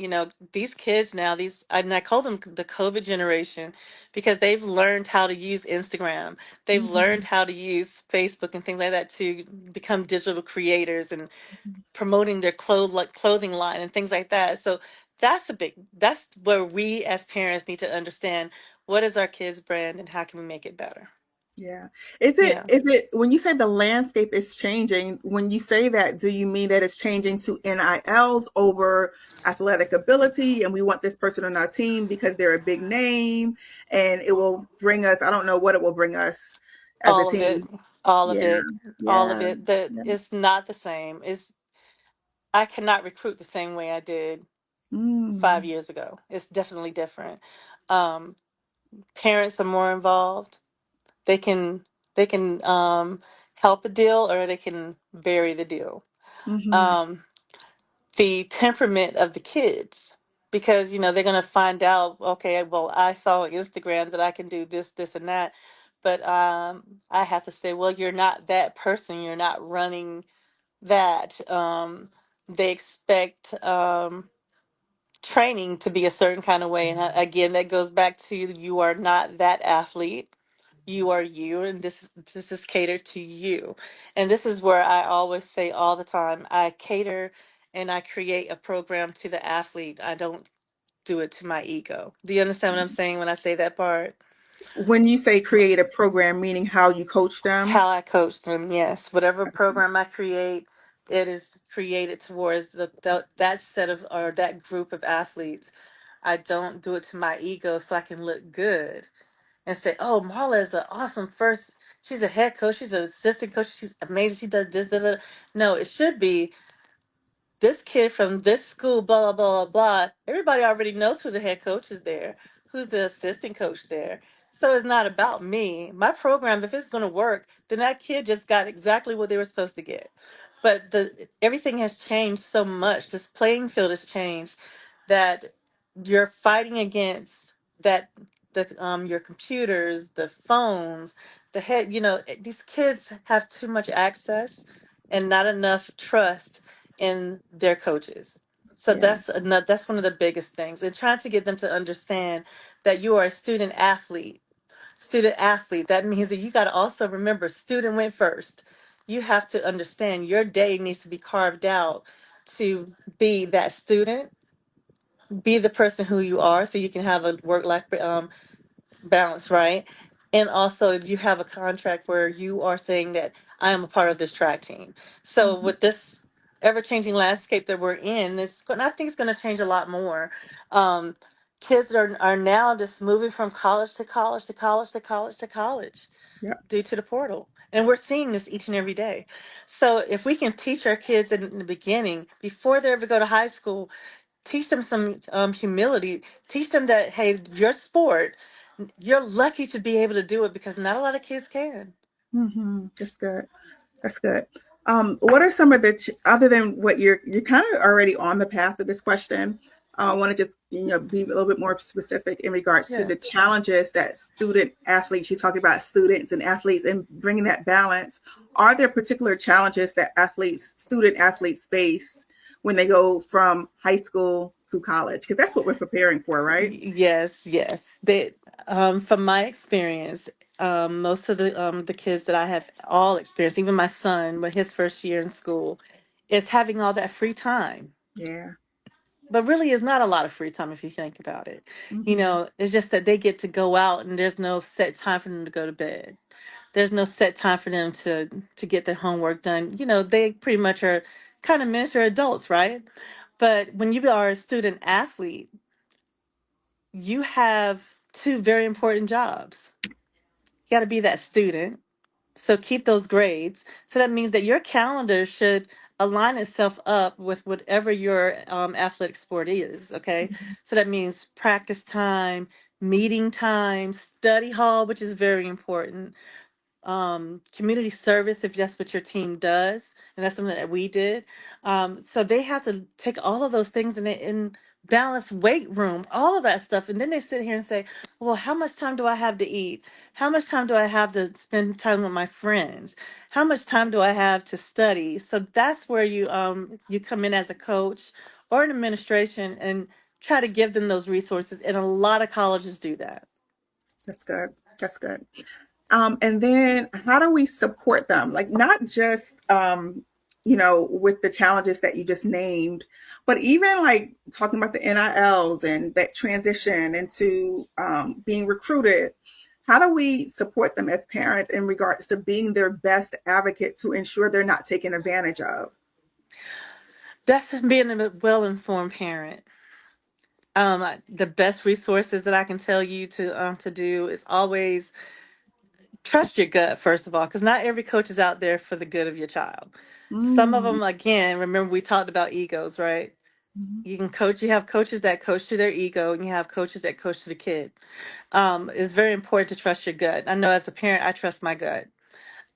these kids now, and I call them the COVID generation because they've learned how to use Instagram. They've Hmm. learned how to use Facebook and things like that to become digital creators and promoting their clothing line and things like that. So that's where we as parents need to understand what is our kids brand and how can we make it better. Yeah. Yeah. Is it when you say the landscape is changing, when you say that, do you mean that it's changing to NILs over athletic ability and we want this person on our team because they're a big name and it will bring us, I don't know what it will bring us as a All of it. team. All of Yeah. it. All of Yeah. it. That Yeah. it's not the same. It's I cannot recruit the same way I did Mm, 5 years ago. It's definitely different. Um, Parents are more involved. They can help a deal or they can bury the deal. mm-hmm. Um, the temperament of the kids, because they're going to find out, okay, well, I saw on Instagram that I can do this, this, and that, but I have to say, well, you're not that person. You're not running that. They expect training to be a certain kind of way, and again, that goes back to you are not that athlete. You are you, and this is catered to you. And this is where I always say all the time, I cater and I create a program to the athlete. I don't do it to my ego. Do you understand what I'm saying when I say that part? When you say create a program, meaning how you coach them. How I coach them, yes. Whatever program I create, it is created towards that set of or that group of athletes. I don't do it to my ego so I can look good and say, "Oh, Marla is an awesome first. She's a head coach. She's an assistant coach. She's amazing. She does this, da, da." No, it should be this kid from this school, blah, blah, blah, blah, blah. Everybody already knows who the head coach is there, who's the assistant coach there. So it's not about me. My program, if it's going to work, then that kid just got exactly what they were supposed to get. But everything has changed so much. This playing field has changed that you're fighting against that your computers, the phones, the head. These kids have too much access and not enough trust in their coaches. So Yeah. that's one of the biggest things. And trying to get them to understand that you are a student athlete. Student athlete. That means that you got to also remember student went first. You have to understand your day needs to be carved out to be that student, be the person who you are so you can have a work life balance, right? And also, you have a contract where you are saying that I am a part of this track team. So, Mhm. with this ever changing landscape that we're in, I think it's going to change a lot more. Um, Kids are now just moving from college to college to college to college to college Yep. due to the portal. And we're seeing this each and every day. So, if we can teach our kids in the beginning, before they ever go to high school, teach them some humility, teach them that, hey, your sport, you're lucky to be able to do it because not a lot of kids can. That's good. That's good. What are some of the other than what you're kind of already on the path of this question? I want to just be a little bit more specific in regards to Yeah. the challenges that student athletes. You talking about students and athletes and bringing that balance. Are there particular challenges that student athletes face when they go from high school to college? Because that's what we're preparing for, right? Yes, yes. From my experience, most of the kids that I have all experienced, even my son, with his first year in school, is having all that free time. Yeah. But really, it's not a lot of free time if you think about it. Hmm. It's just that they get to go out and there's no set time for them to go to bed. There's no set time for them to get their homework done. They pretty much are kind of miniature adults, right? But when you are a student athlete, you have two very important jobs. You got to be that student, so keep those grades. So that means that your calendar should align itself up with whatever your athletic sport is. Okay, so that means practice time, meeting time, study hall, which is very important, community service if that's what your team does, and that's something that we did. So they have to take all of those things and balance weight room, all of that stuff, and then they sit here and say, "Well, how much time do I have to eat? How much time do I have to spend time with my friends? How much time do I have to study?" So that's where you come in as a coach or an administration and try to give them those resources, and a lot of colleges do that. That's good. That's good. And then how do we support them? Like not just with the challenges that you just named, but even like talking about the NILs and that transition into being recruited. How do we support them as parents in regards to being their best advocate to ensure they're not taken advantage of? That's being a well-informed parent. The best resources that I can tell you to do is always trust your gut, first of all, because not every coach is out there for the good of your child. Some of Mm. them, again, remember we talked about egos, right? Mhm. You have coaches that coach to their ego, and you have coaches that coach to the kid. It's very important to trust your gut. I know as a parent, I trust my gut.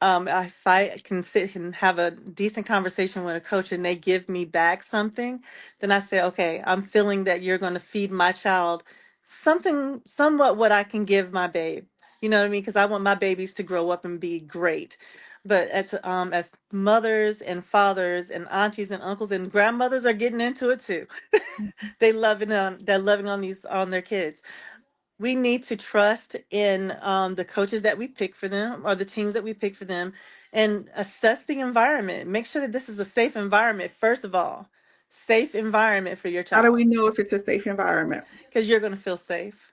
If I can sit and have a decent conversation with a coach and they give me back something, then I say, okay, I'm feeling that you're going to feed my child something, somewhat what I can give my babe. You know what I mean? Because I want my babies to grow up and be great. But as mothers and fathers and aunties and uncles and grandmothers are getting into it too. They're loving on these on their kids. We need to trust in the coaches that we pick for them or the teams that we pick for them and assess the environment. Make sure that this is a safe environment, first of all. Safe environment for your How do we child know if it's a safe environment? because you're going to feel safe.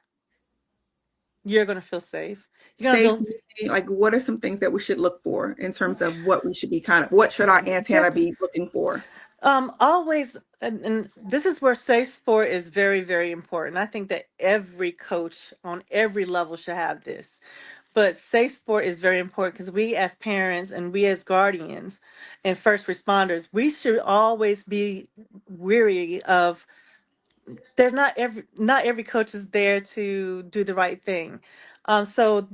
You're going to feel safe. You're going to Safe feel, meaning, like, what are some things that we should look for in terms of what we should be what should our yeah. antenna be looking for? Always, and this is where safe sport is very, very important. I think that every coach on every level should have this. But safe sport is very important because we as parents and we as guardians and first responders, we should always be weary of there's not every coach is there to do the right thing. So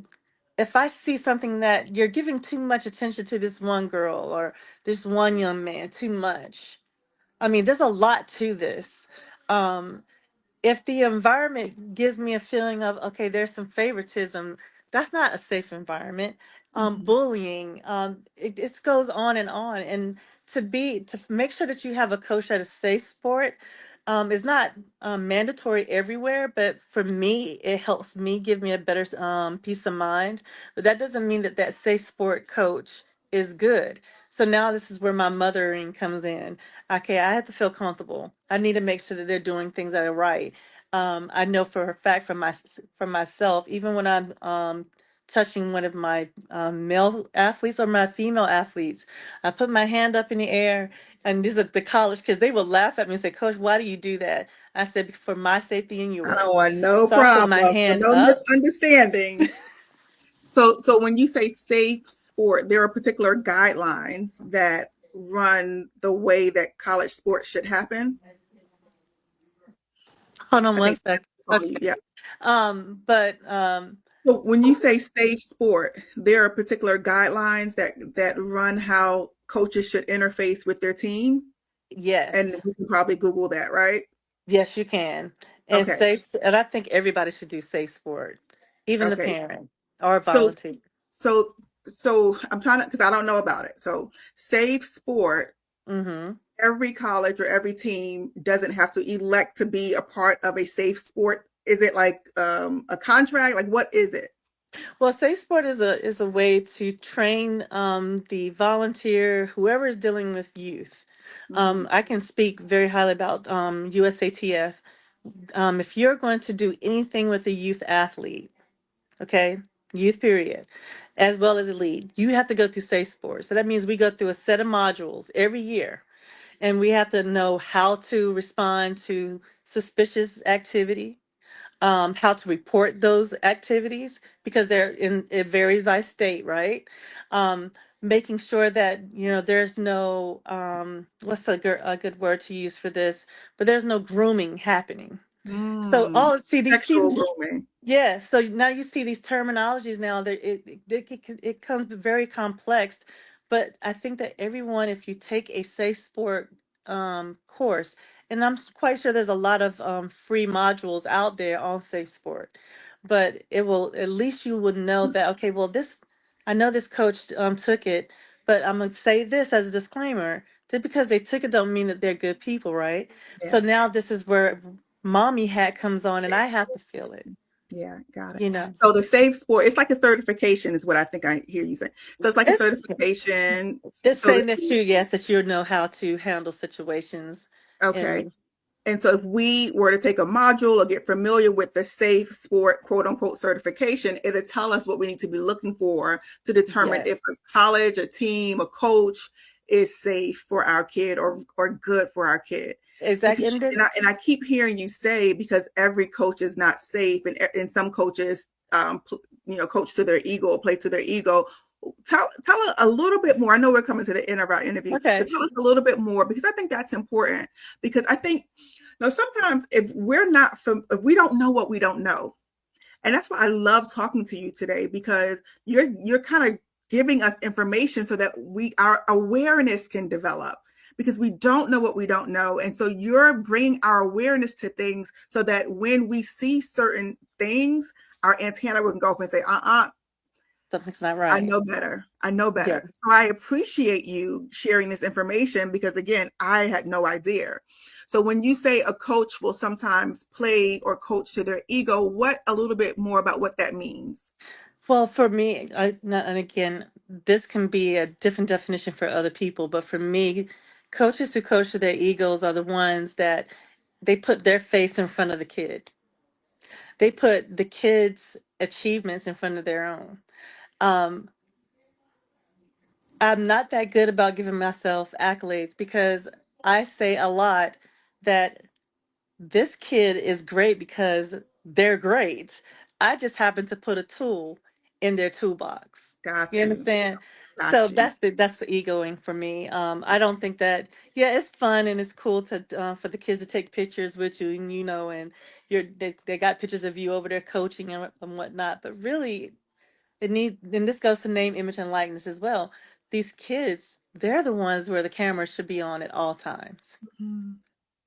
if I see something that you're giving too much attention to this one girl or this one young man too much, I mean, there's a lot to this. Um, if the environment gives me a feeling of okay, there's some favoritism, that's not a safe environment. Mhm. Bullying, it goes on, and to make sure that you have a coach that is safe sport is not mandatory everywhere, but for me, it helps me give me a better peace of mind. But that doesn't mean that that safe sport coach is good. So now this is where my mothering comes in. Okay, I have to feel comfortable. I need to make sure that they're doing things that are right. I know for a fact from myself, even when I'm touching one of my male athletes or my female athletes, I put my hand up in the air, and these are the college kids. They will laugh at me and say, "Coach, why do you do that?" I said, "For my safety and I don't yours." want no So I put my problem, so hand no up. misunderstandings. So when you say safe sport, there are particular guidelines that run the way that college sports should happen. Hold on I one think sec. that's what you, Okay. yeah. But So when you say safe sport, there are particular guidelines that run how coaches should interface with their team, yes. and we can probably Google that, right? Yes, you can. And Okay, and I think everybody should do safe sport, even the okay. parent or So volunteer. so so I'm trying to, because I don't know about it. So safe sport, Mm-hmm. every college or every team doesn't have to elect to be a part of a safe sport. Is it like a contract? Like, what is it? Well, safe sport is a way to train the volunteer, whoever is dealing with youth. Mm, I can speak very highly about USATF. If you're going to do anything with a youth athlete, okay, youth period, as well as elite, you have to go through safe sport. So that means we go through a set of modules every year, and we have to know how to respond to suspicious activity, how to report those activities because it varies by state, right? Um, Making sure that there's no what's a good word to use for this, but there's no grooming happening. So mm. all see Sexual these grooming. yeah, so now you see these terminologies now that it comes very complex, but I think that everyone, if you take a safe sport course, and I'm quite sure there's a lot of free modules out there on safe sport, but it will at least you would know that okay, well this I know this coach took it, but I'm gonna say this as a disclaimer. Just because they took it don't mean that they're good people, right? So Yeah, now this is where mommy hat comes on, and I have to feel it. yeah, got it. You know, So the safe sport, it's like a certification, is what I think I hear you say. So it's like a it's certification. it's So saying that you yes that you know how to handle situations, okay, and And so if we were to take a module or get familiar with the safe sport, quote unquote, certification, it'll tell us what we need to be looking for to determine Yes. if a college, a team, a coach is safe for our kid or good for our kid. Exactly. Because and I keep hearing you say, because every coach is not safe, and some coaches, coach to their ego or play to their ego. Tell a little bit more. I know we're coming to the end of our interview, Okay. but tell us a little bit more, because I think that's important. Because I think, sometimes if we don't know what we don't know, and that's why I love talking to you today, because you're kind of giving us information so that our awareness can develop, because we don't know what we don't know. And so you're bringing our awareness to things so that when we see certain things, our antenna can go up and say, something's not right. I know better. Yeah. So I appreciate you sharing this information, because again, I had no idea. So when you say a coach will sometimes play or coach to their ego, what a little bit more about what that means? Well, for me, and again, this can be a different definition for other people, but for me, coaches who coach to their egos are the ones that they put their face in front of the kid. They put the kid's achievements in front of their own. Um, I'm not that good about giving myself accolades because I say a lot that this kid is great because they're great. I just happen to put a tool in their toolbox. You Got you. understand? So Got you. that's the egoing for me. I don't think that. Yeah, it's fun and it's cool to for the kids to take pictures with you, and and they got pictures of you over there coaching and whatnot. But really, and this goes to name, image, and likeness as well. These kids, they're the ones where the camera should be on at all times. Mm,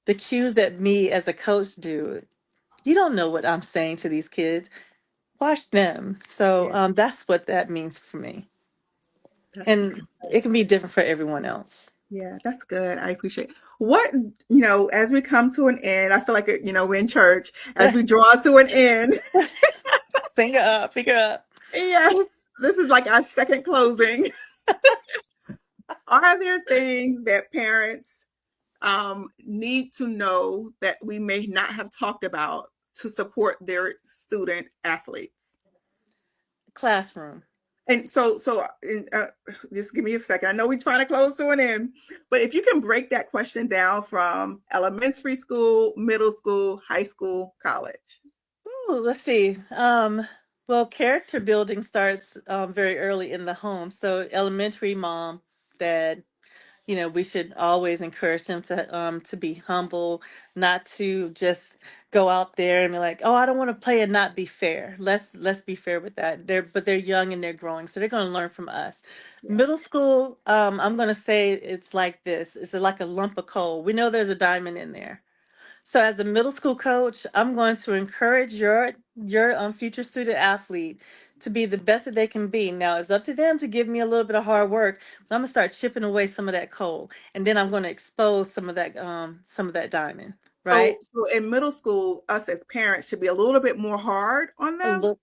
The cues that me as a coach do, you don't know what I'm saying to these kids. Watch them. So yeah, that's what that means for me. that's And it can be different for everyone else. Yeah, that's good. I appreciate what, as we come to an end, I feel like, we're in church as we draw to an end. Finger up, finger up. Yeah, this is like our second closing. Are there things that parents need to know that we may not have talked about to support their student athletes? Classroom. And so just give me a second. I know we're trying to close to an end, but if you can break that question down from elementary school, middle school, high school, college. Ooh, let's see. Well, character building starts very early in the home. So elementary, mom, dad, we should always encourage them to be humble, not to just go out there and be like, oh, I don't want to play and not be fair. Let's be fair with that. They're young and they're growing, so they're going to learn from us. Yeah. Middle school, I'm going to say it's like this. It's like a lump of coal. We know there's a diamond in there. So as a middle school coach, I'm going to encourage your future student athlete to be the best that they can be. Now it's up to them to give me a little bit of hard work, but I'm gonna start chipping away some of that coal, and then I'm going to expose some of that diamond, So, right? so in middle school, us as parents should be a little bit more hard on A them. little,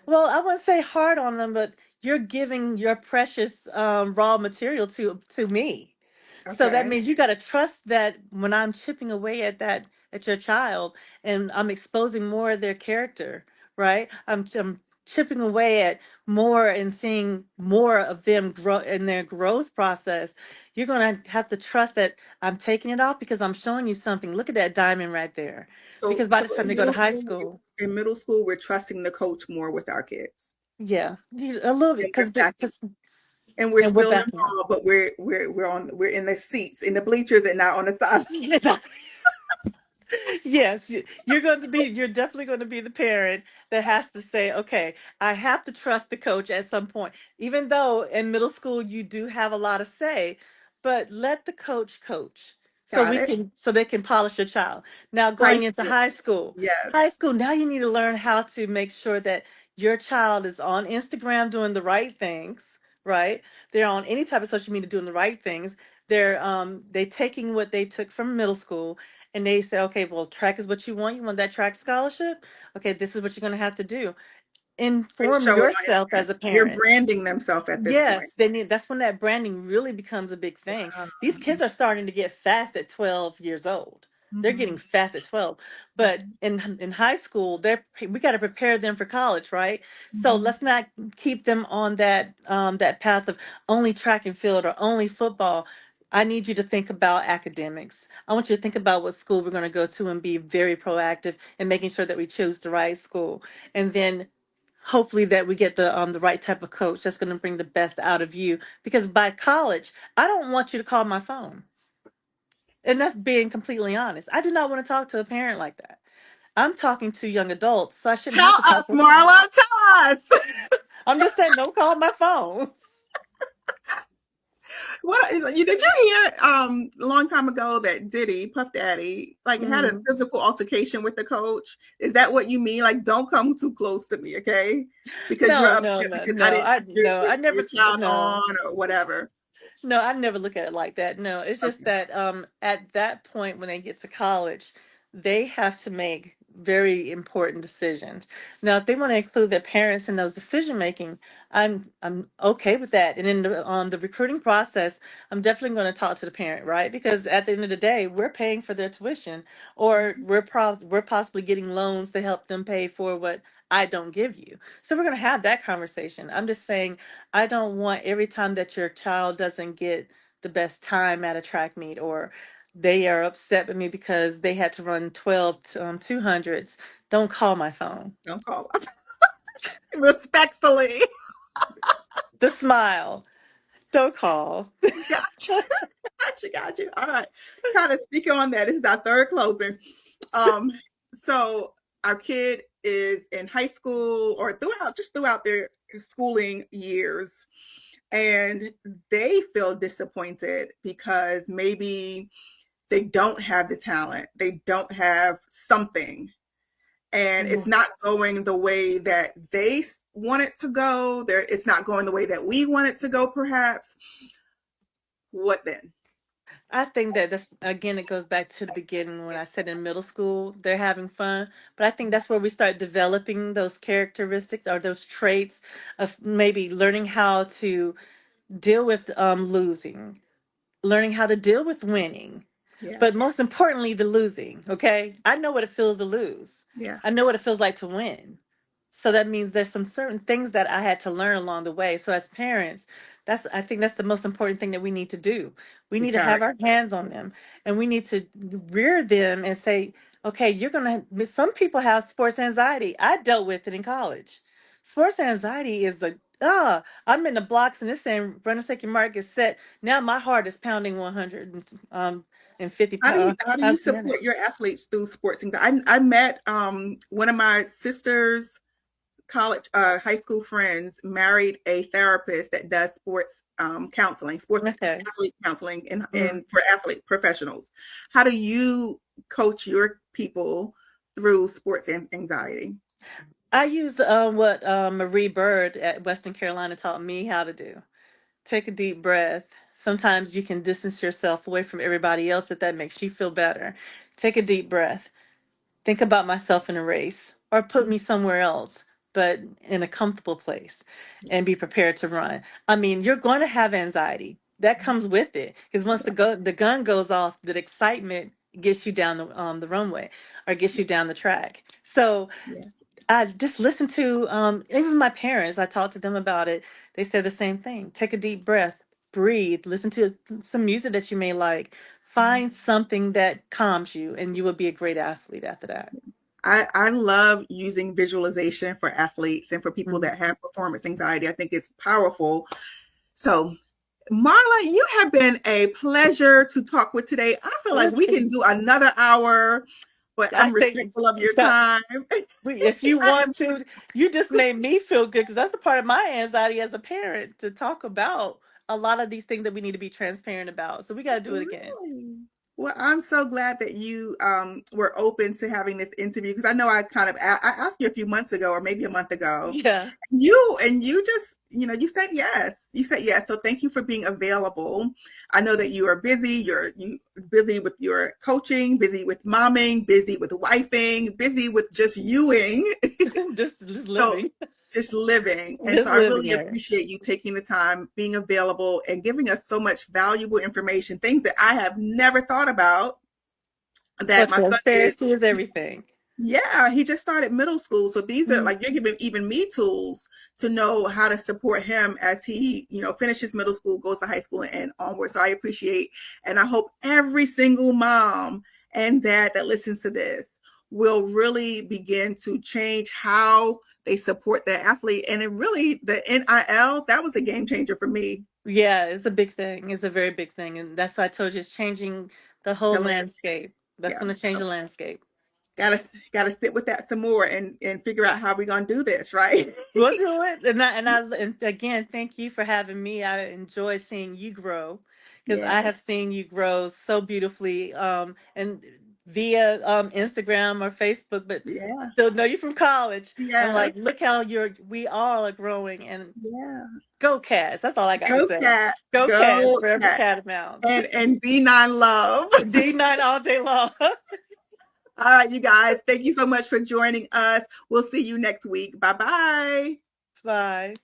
well, I wouldn't say hard on them, but you're giving your precious raw material to me. So that Okay. means you got to trust that when I'm chipping away at your child and I'm exposing more of their character, right? I'm chipping away at more and seeing more of them grow in their growth process. You're going to have to trust that I'm taking it off because I'm showing you something. Look at that diamond right there. So, Because by so the time in they go to middle high school, school, we're trusting the coach more with our kids, yeah, a little bit and we're backing, because and we're and we're still backing up. involved, but we're in the seats, in the bleachers, and not on the side. Yes, you're definitely going to be the parent that has to say, okay, I have to trust the coach at some point. Even though in middle school you do have a lot of say, but let the coach coach Got it. so they can polish your child. Now High going into school. high school. High Yes. school, now you need to learn how to make sure that your child is on Instagram doing the right things, right? They're on any type of social media doing the right things. They taking what they took from middle school and they say, okay, well, track is what you want. You want that track scholarship? Okay, this is what you're going to have to do. And Inform show it on yourself Instagram. as a They're parent. branding themselves at this point. Yes, that's when that branding really becomes a big thing. These kids are starting to get fast at 12 years old. They're getting Mhm. fast at 12. But in high school, we got to prepare them for college, right? So Mhm. let's not keep them on that path of only track and field or only football. I need you to think about academics. I want you to think about what school we're going to go to and be very proactive in making sure that we choose the right school. And then hopefully that we get the right type of coach that's going to bring the best out of you, because by college, I don't want you to call my phone. And that's being completely honest. I do not want to talk to a parent like that. I'm talking to young adults, so I shouldn't Tell have to us, talk to them. Marla. Tell us. I'm just saying, don't call my phone. What did you hear a long time ago that Diddy, Puff Daddy, like had a Mm. physical altercation with the coach? Is that what you mean? Like, don't come too close to me, okay? Because you're No, no, upset no, because I no. didn't I put no, I your never child no. on or whatever. No, I never look at it like that. No, it's just Okay, that at that point when they get to college, they have to make very important decisions. Now, if they want to include their parents in those decision making, I'm okay with that. And in the recruiting process, I'm definitely going to talk to the parent, right? Because at the end of the day, we're paying for their tuition, or we're possibly getting loans to help them pay for what I don't give you. So we're going to have that conversation. I'm just saying I don't want every time that your child doesn't get the best time at a track meet, or they are upset with me because they had to run 12 200s. Don't call my phone. don't call respectfully. The smile. Don't call. Gotcha, gotcha. All right, kind of speaking on that. This is our third closing. Um, so our kid is in high school or throughout their schooling years, and they feel disappointed because maybe they don't have the talent, they don't have something, and it's Mhm. not going the way that they want it to go. It's not going the way that we want it to go, perhaps. What then? I think that that's, again, it goes back to the beginning when I said in middle school they're having fun. But I think that's where we start developing those characteristics or those traits of maybe learning how to deal with losing, learning how to deal with winning, Yeah, but most importantly, the losing. Okay. I know what it feels to lose, yeah, I know what it feels like to win. So that means there's some certain things that I had to learn along the way. So as parents, I think that's the most important thing that we need to do. We your need to have character. our hands on them, and we need to rear them and say, okay, you're going to, some people have sports anxiety. I dealt with it in college. Sports anxiety is I'm in the blocks and it's saying run a second mark is set. Now my heart is pounding 150 How do you times a minute. support your athletes through sports things? I met one of my sister's college high school friends married a therapist that does sports counseling, sports Okay. athlete counseling, Mm. and for athlete professionals. How do you coach your people through sports anxiety? I use what Marie Bird at Western Carolina taught me how to do. Take a deep breath. Sometimes you can distance yourself away from everybody else if that makes you feel better. Take a deep breath. Think about myself in a race, or put me somewhere else, but in a comfortable place, and be prepared to run. I mean, you're going to have anxiety. That comes with it, because once the gun goes off, that excitement gets you down the runway or gets you down the track. So Yeah. I just listen to even my parents. I talked to them about it. They said the same thing. Take a deep breath, breathe, listen to some music that you may like. Find something that calms you, and you will be a great athlete after that. I love using visualization for athletes and for people Mhm. that have performance anxiety. I think it's powerful. So, Marla, you have been a pleasure to talk with today. I feel like we can do another hour, but I I'm think respectful of your that time. if you I am, want to, you just made me feel good, because that's a part of my anxiety as a parent, to talk about a lot of these things that we need to be transparent about. So we got to do it again. really. Well, I'm so glad that you were open to having this interview because I know I asked you a few months ago or maybe a month ago. Yeah. You just you said yes. You said yes. So thank you for being available. I know that you are busy. You busy with your coaching, busy with momming, busy with wifing, busy with just youing. Just So living. just living. And Just so I living really here. appreciate you taking the time, being available, and giving us so much valuable information, things that I have never thought about that But my son is. transparency is everything. Yeah, he just started middle school. So these are Mm. like, you're giving even me tools to know how to support him as he, finishes middle school, goes to high school and onward. So I appreciate, and I hope every single mom and dad that listens to this will really begin to change how they support their athlete. And it really, the NIL, that was a game changer for me. Yeah, it's a big thing. It's a very big thing. And that's why I told you it's changing the whole The last, landscape. That's yeah. going to change So the landscape. gotta sit with that some more and figure out how we're gonna do this, right? We'll do it. And again, thank you for having me. I enjoy seeing you grow because I Yeah, have seen you grow so beautifully. And via Instagram or Facebook, but yeah, still know you from college. And yes, like, look how we all are growing. And yeah. go Cats. That's all I got to Go say. cat, Go Cats, go forever cat, Catamounts. and D9 love. D9 all day long. All right, you guys, thank you so much for joining us. We'll see you next week. Bye bye. Bye.